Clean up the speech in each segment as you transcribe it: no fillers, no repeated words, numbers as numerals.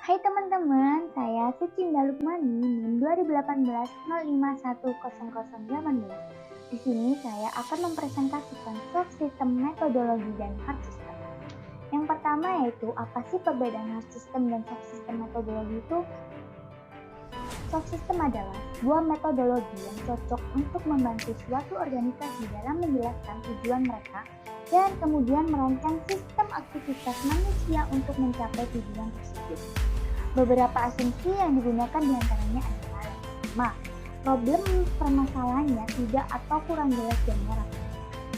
Hai teman-teman, saya Sucinda Lukmani, NIM 2018-05100018. Di sini saya akan mempresentasikan soft system, metodologi, dan hard system. Yang pertama yaitu apa sih perbedaan hard system dan soft system metodologi itu? Soft system adalah sebuah metodologi yang cocok untuk membantu suatu organisasi dalam menjelaskan tujuan mereka dan kemudian merancang sistem aktivitas manusia untuk mencapai tujuan tersebut. Beberapa asumsi yang digunakan diantaranya adalah yang pertama, problem permasalahannya tidak atau kurang jelas dan merata.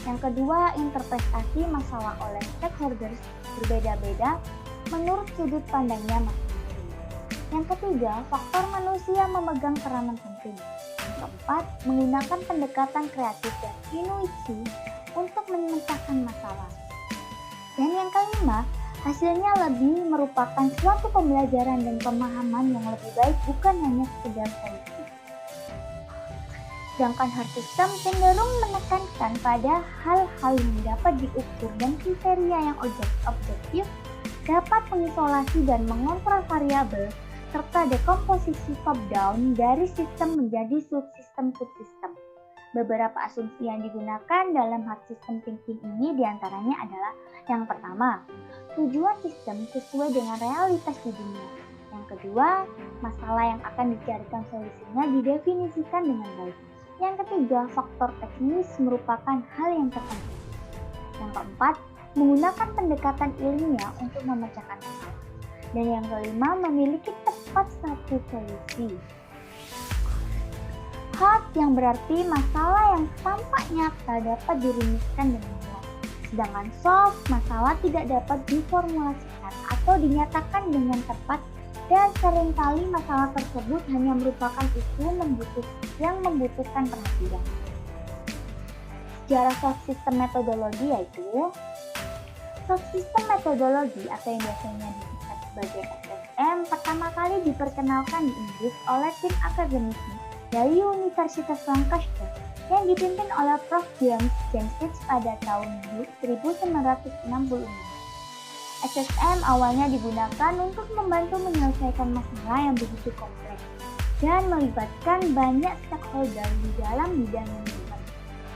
Yang kedua, interpretasi masalah oleh stakeholders berbeda-beda menurut sudut pandangnya masing-masing. Yang ketiga, faktor manusia memegang peranan penting. Yang keempat, menggunakan pendekatan kreatif dan inuisi untuk memecahkan masalah. Dan yang kelima, hasilnya lebih merupakan suatu pembelajaran dan pemahaman yang lebih baik, bukan hanya sekedar solusi. Sedangkan hard system cenderung menekankan pada hal-hal yang dapat diukur dan kriteria yang objektif, dapat mengisolasi dan mengontrol variabel, serta dekomposisi top-down dari sistem menjadi subsistem-subsistem. Beberapa asumsi yang digunakan dalam hard system thinking ini diantaranya adalah yang pertama, tujuan sistem sesuai dengan realitas di dunia. Yang kedua, masalah yang akan dicarikan solusinya didefinisikan dengan baik. Yang ketiga, faktor teknis merupakan hal yang terpenting. Yang keempat, menggunakan pendekatan ilmiah untuk memecahkan masalah. Dan yang kelima, memiliki tepat satu solusi. Hard yang berarti masalah yang tampak nyata dapat dirumuskan dengan jelas. Sedangkan soft, masalah tidak dapat diformulasikan atau dinyatakan dengan tepat dan seringkali masalah tersebut hanya merupakan isu yang membutuhkan perhatian. Sejarah soft system metodologi yaitu soft system metodologi atau yang biasanya disingkat sebagai SSM pertama kali diperkenalkan di Inggris oleh tim akademisi dari Universitas Lancaster yang dipimpin oleh Prof. James Fitch pada tahun 1966. SSM awalnya digunakan untuk membantu menyelesaikan masalah yang begitu kompleks dan melibatkan banyak stakeholder di dalam bidang manajemen.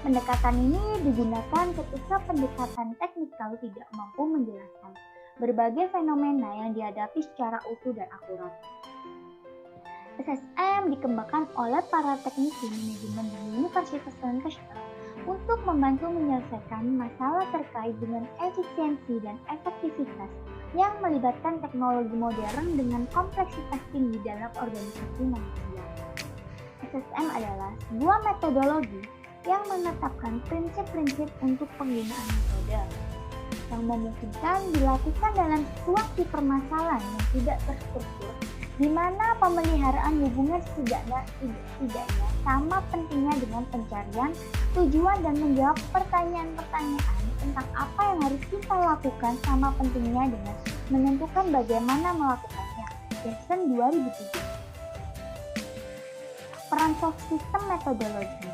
Pendekatan ini digunakan ketika pendekatan teknikal tidak mampu menjelaskan berbagai fenomena yang dihadapi secara utuh dan akurat. SSM dikembangkan oleh para teknisi manajemen di Universitas Lancaster untuk membantu menyelesaikan masalah terkait dengan efisiensi dan efektivitas yang melibatkan teknologi modern dengan kompleksitas tinggi dalam organisasi manusia. SSM adalah sebuah metodologi yang menetapkan prinsip-prinsip untuk penggunaan metode yang memungkinkan dilakukan dalam situasi permasalahan yang tidak terstruktur, di mana pemeliharaan hubungan setidaknya sama pentingnya dengan pencarian tujuan dan menjawab pertanyaan-pertanyaan tentang apa yang harus kita lakukan sama pentingnya dengan menentukan bagaimana melakukannya. Jackson 2007. Peran soft system metodologi.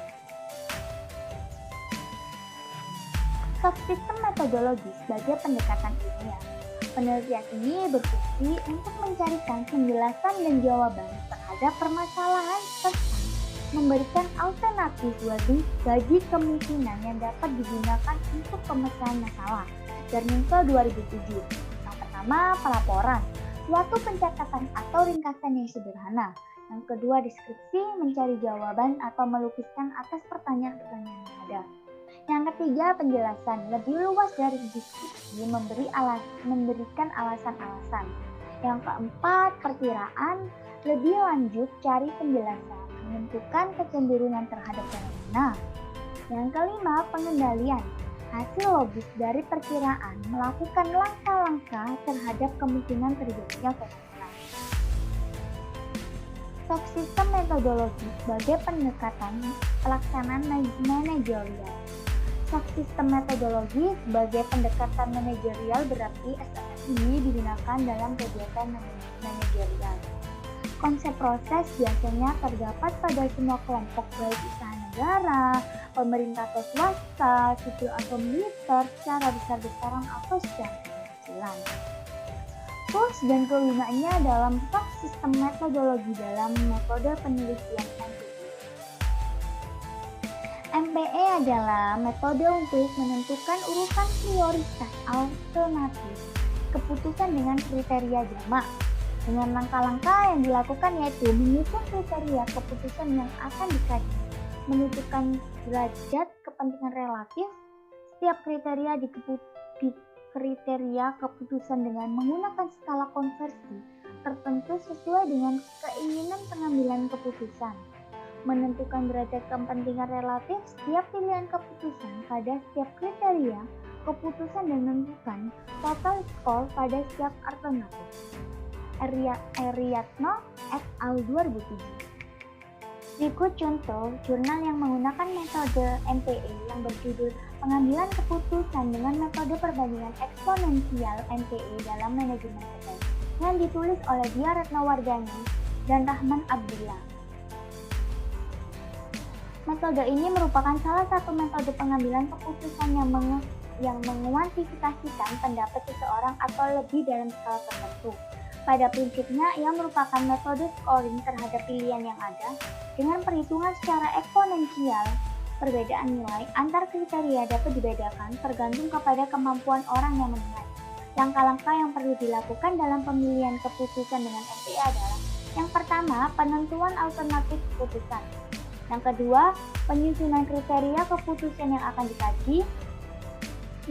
Soft system metodologi sebagai pendekatan ilmiah. Penelitian ini berfungsi untuk mencarikan penjelasan dan jawaban terhadap permasalahan serta memberikan alternatif bagi kemungkinan yang dapat digunakan untuk pemecahan masalah. Darminto 2007. Yang pertama, pelaporan, suatu pencatatan atau ringkasan yang sederhana. Yang kedua, deskripsi, mencari jawaban atau melukiskan atas pertanyaan-pertanyaan yang ada. Yang ketiga, penjelasan, lebih luas dari diskusi, memberikan alasan-alasan. Yang keempat, perkiraan, lebih lanjut cari penjelasan, menentukan kecenderungan terhadap fenomena. Yang kelima, pengendalian, hasil logis dari perkiraan, melakukan langkah-langkah terhadap kemungkinan terjadinya fenomena. Soft system metodologi sebagai pendekatan pelaksanaan manajerial. Soft system metodologi sebagai pendekatan manajerial berarti SSM ini digunakan dalam kegiatan manajerial. Konsep proses biasanya terdapat pada semua kelompok baik usaha negara, pemerintah atau swasta, sipil atau militer, secara besar-besaran atau secara kecil-kecilan. Tools dan kegunaannya dalam sistem metodologi dalam metode penelitian MPE. MPE adalah metode untuk menentukan urutan prioritas alternatif keputusan dengan kriteria jamak. Dengan langkah-langkah yang dilakukan yaitu menyusun kriteria keputusan yang akan dikaji, menentukan derajat kepentingan relatif setiap kriteria di kriteria keputusan dengan menggunakan skala konversi tertentu sesuai dengan keinginan pengambilan keputusan, menentukan derajat kepentingan relatif setiap pilihan keputusan pada setiap kriteria keputusan dan menentukan total skor pada setiap alternatif. Eriatno et al. 2007. Berikut contoh jurnal yang menggunakan metode MPE yang berjudul Pengambilan Keputusan dengan Metode Perbandingan Eksponensial MPE dalam Manajemen Kedai yang ditulis oleh Dia Retnawardhani dan Rahman Abdullah. Metode ini merupakan salah satu metode pengambilan keputusan yang menguantifikasikan pendapat seseorang atau lebih dalam skala tertentu. Pada prinsipnya, ia merupakan metode scoring terhadap pilihan yang ada dengan perhitungan secara eksponensial. Perbedaan nilai antar kriteria dapat dibedakan tergantung kepada kemampuan orang yang menilai. Langkah-langkah yang perlu dilakukan dalam pemilihan keputusan dengan MPE adalah: yang pertama, penentuan alternatif keputusan. Yang kedua, penyusunan kriteria keputusan yang akan dikaji.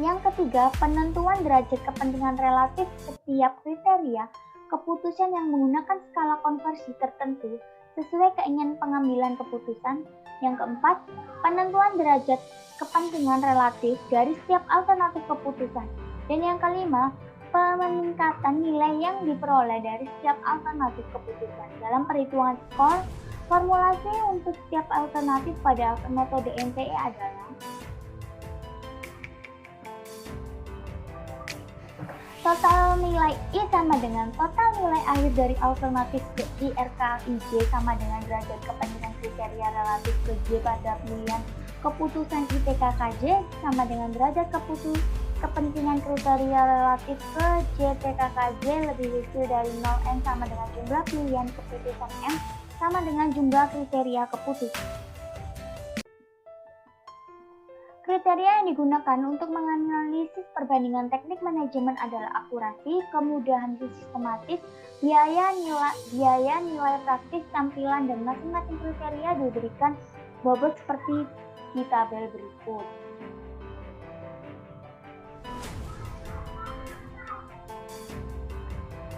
Yang ketiga, penentuan derajat kepentingan relatif setiap kriteria keputusan yang menggunakan skala konversi tertentu sesuai keinginan pengambilan keputusan. Yang keempat, penentuan derajat kepentingan relatif dari setiap alternatif keputusan. Dan yang kelima, peningkatan nilai yang diperoleh dari setiap alternatif keputusan. Dalam perhitungan skor, formulasi untuk setiap alternatif pada metode MPE adalah: total nilai I sama dengan total nilai akhir dari alternatif ke I RKIJ sama dengan derajat kepentingan kriteria relatif ke J pada pilihan keputusan ITKKJ sama dengan derajat kepentingan kriteria relatif ke J TKKJ lebih kecil dari 0 N sama dengan jumlah pilihan keputusan M sama dengan jumlah kriteria keputusan. Kriteria yang digunakan untuk menganalisis perbandingan teknik manajemen adalah akurasi, kemudahan sistematis, biaya, nilai praktis, tampilan, dan masing-masing kriteria diberikan bobot seperti di tabel berikut.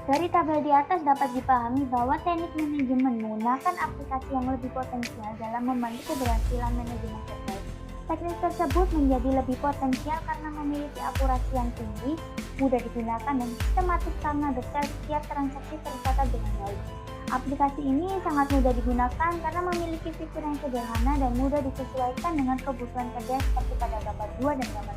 Dari tabel di atas dapat dipahami bahwa teknik manajemen menggunakan aplikasi yang lebih potensial dalam membantu keberhasilan manajemen terbaik. Teknik tersebut menjadi lebih potensial karena memiliki akurasi yang tinggi, mudah digunakan, dan sistematis karena detail setiap transaksi tercatat dengan baik. Aplikasi ini sangat mudah digunakan karena memiliki fitur yang sederhana dan mudah disesuaikan dengan kebutuhan kerja seperti pada gambar 2 dan gambar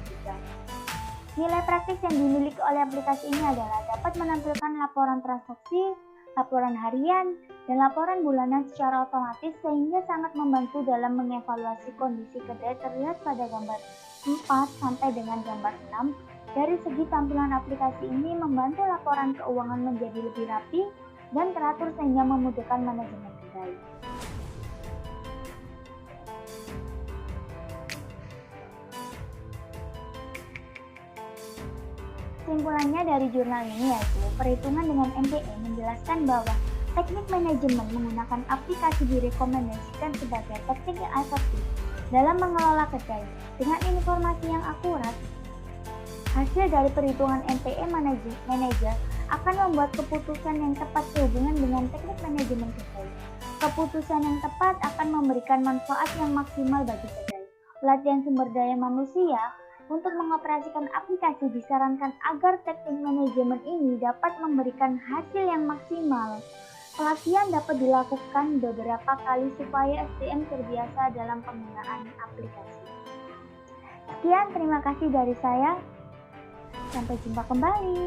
3. Nilai praktis yang dimiliki oleh aplikasi ini adalah dapat menampilkan laporan transaksi, laporan harian, dan laporan bulanan secara otomatis sehingga sangat membantu dalam mengevaluasi kondisi kedai terlihat pada gambar 4 sampai dengan gambar 6. Dari segi tampilan aplikasi ini membantu laporan keuangan menjadi lebih rapi dan teratur sehingga memudahkan manajemen kedai. Kesimpulannya dari jurnal ini yaitu perhitungan dengan MPE menjelaskan bahwa teknik manajemen menggunakan aplikasi direkomendasikan sebagai teknik yang efektif dalam mengelola kedai. Dengan informasi yang akurat, hasil dari perhitungan MPE manajer akan membuat keputusan yang tepat sehubungan dengan teknik manajemen kedai. Keputusan yang tepat akan memberikan manfaat yang maksimal bagi kedai. Pelatihan sumber daya manusia untuk mengoperasikan aplikasi disarankan agar teknik manajemen ini dapat memberikan hasil yang maksimal. Pelatihan dapat dilakukan beberapa kali supaya SDM terbiasa dalam penggunaan aplikasi. Sekian, terima kasih dari saya. Sampai jumpa kembali.